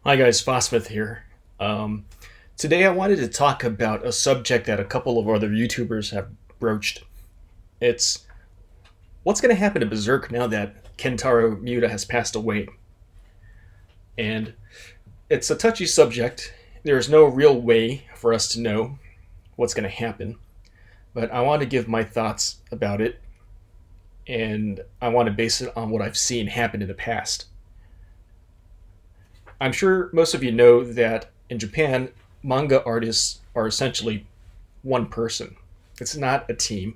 Hi guys, Fosmith here. Um, Today I wanted to talk about a subject that a couple of other YouTubers have broached. It's what's going to happen to Berserk now that Kentaro Miura has passed away. And it's a touchy subject. There's no real way for us to know what's going to happen, but I want to give my thoughts about it, and I want to base it on what I've seen happen in the past. I'm sure most of you know that in Japan, manga artists are essentially one person. It's not a team,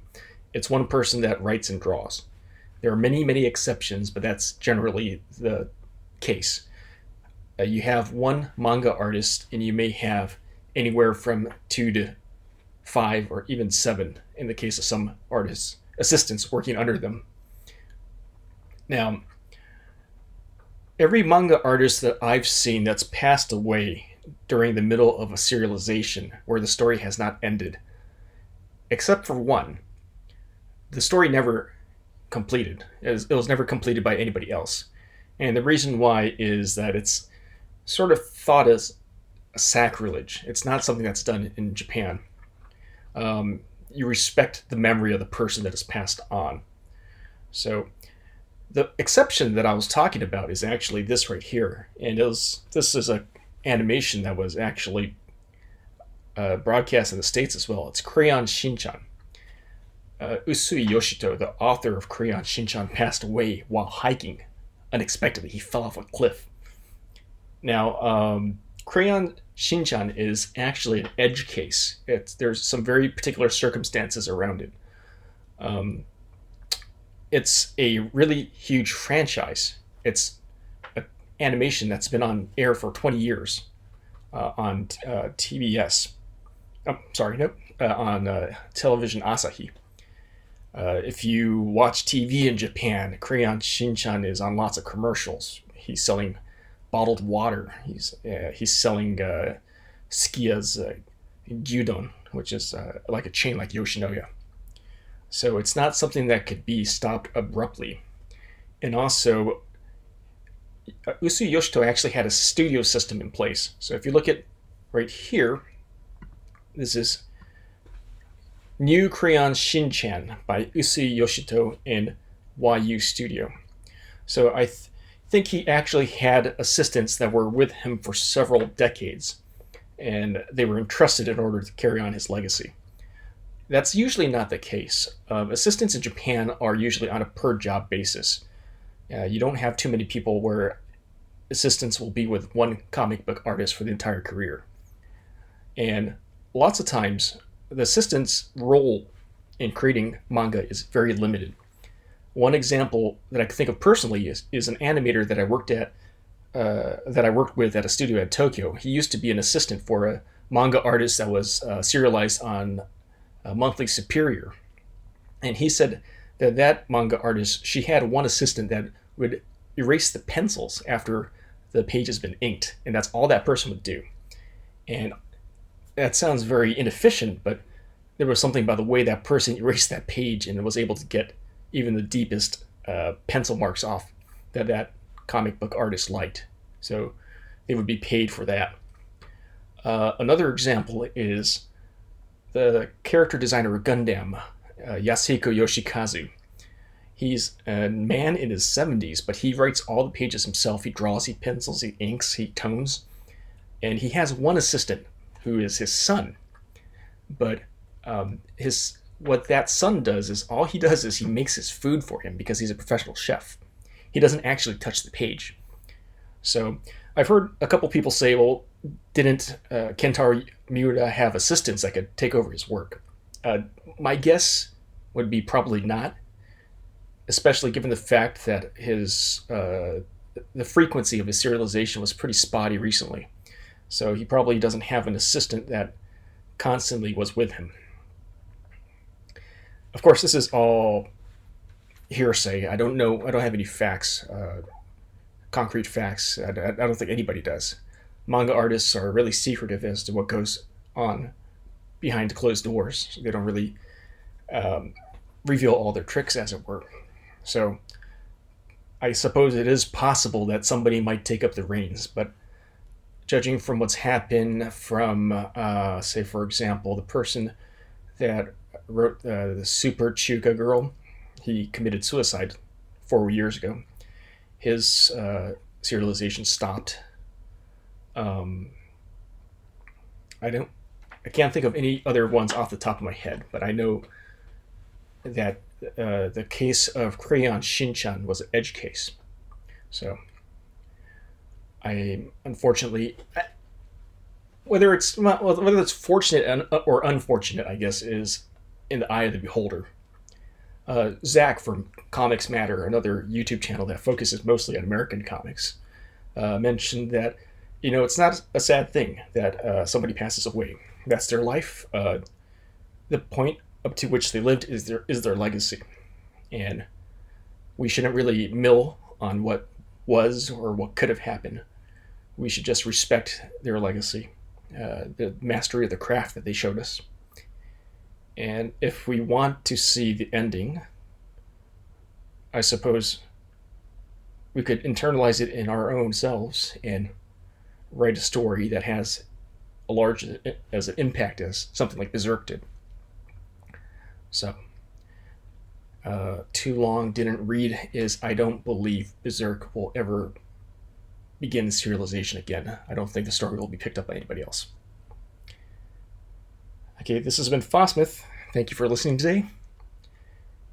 it's one person that writes and draws. There are many, many exceptions, but that's generally the case. You have one manga artist, and you may have anywhere from two to five or even seven in the case of some artists, assistants working under them. Now, every manga artist that I've seen that's passed away during the middle of a serialization where the story has not ended, except for one, the story never completed. It was never completed by anybody else. And the reason why is that it's sort of thought as a sacrilege. It's not something that's done in Japan. You respect the memory of the person that has passed on. So the exception that I was talking about is actually this right here, and this is a animation that was actually broadcast in the States as well. It's Crayon Shinchan. Usui Yoshito, the author of Crayon Shinchan, passed away while hiking unexpectedly. He fell off a cliff. Now, Crayon Shinchan is actually an edge case. There's some very particular circumstances around it. Um, it's a really huge franchise. It's an animation that's been on air for 20 years on TBS. Oh, sorry, nope, on television Asahi. If you watch TV in Japan, Crayon Shinchan is on lots of commercials. He's selling bottled water. He's selling Skia's gyudon, which is like a chain like Yoshinoya. So it's not something that could be stopped abruptly. And also, Usui Yoshito actually had a studio system in place. So if you look at right here, this is New Crayon Shinchan by Usui Yoshito in YU Studio. So I think he actually had assistants that were with him for several decades, and they were entrusted in order to carry on his legacy. That's usually not the case. Assistants in Japan are usually on a per job basis. You don't have too many people where assistants will be with one comic book artist for the entire career. And lots of times, the assistant's role in creating manga is very limited. One example that I can think of personally is an animator that I worked with at a studio at Tokyo. He used to be an assistant for a manga artist that was serialized on Monthly Superior, and he said that manga artist, she had one assistant that would erase the pencils after the page has been inked, and that's all that person would do. And that sounds very inefficient, but there was something about the way that person erased that page and was able to get even the deepest pencil marks off that comic book artist liked. So they would be paid for that. Another example is the character designer of Gundam, Yasuhiko Yoshikazu. He's a man in his 70s, but he writes all the pages himself. He draws, he pencils, he inks, he tones. And he has one assistant who is his son. But his what that son does is all he does is he makes his food for him because he's a professional chef. He doesn't actually touch the page. So I've heard a couple people say, well, didn't Kentaro Miura have assistants that could take over his work? My guess would be probably not, especially given the fact that the frequency of his serialization was pretty spotty recently. So he probably doesn't have an assistant that constantly was with him. Of course, this is all hearsay. I don't know. I don't have any facts, concrete facts. I don't think anybody does. Manga artists are really secretive as to what goes on behind closed doors. They don't really reveal all their tricks, as it were. So I suppose it is possible that somebody might take up the reins, but judging from what's happened from, say, for example, the person that wrote the Super Chuka Girl, he committed suicide 4 years ago. His serialization stopped. Um, I don't. I can't think of any other ones off the top of my head, but I know that the case of Crayon Shinchan was an edge case. So I unfortunately, whether it's fortunate or unfortunate, I guess is in the eye of the beholder. Zach from Comics Matter, another YouTube channel that focuses mostly on American comics, mentioned that it's not a sad thing that somebody passes away. That's their life. The point up to which they lived is their legacy, and we shouldn't really mill on what was or what could have happened. We should just respect their legacy, the mastery of the craft that they showed us. And if we want to see the ending, I suppose we could internalize it in our own selves and write a story that has a large as an impact as something like Berserk did. So, too long didn't read is I don't believe Berserk will ever begin serialization again. I don't think the story will be picked up by anybody else. Okay, this has been Fosmith. Thank you for listening today.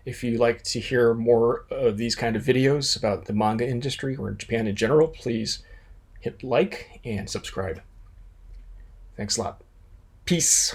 If you'd like to hear more of these kind of videos about the manga industry or Japan in general, please hit like and subscribe. Thanks a lot. Peace.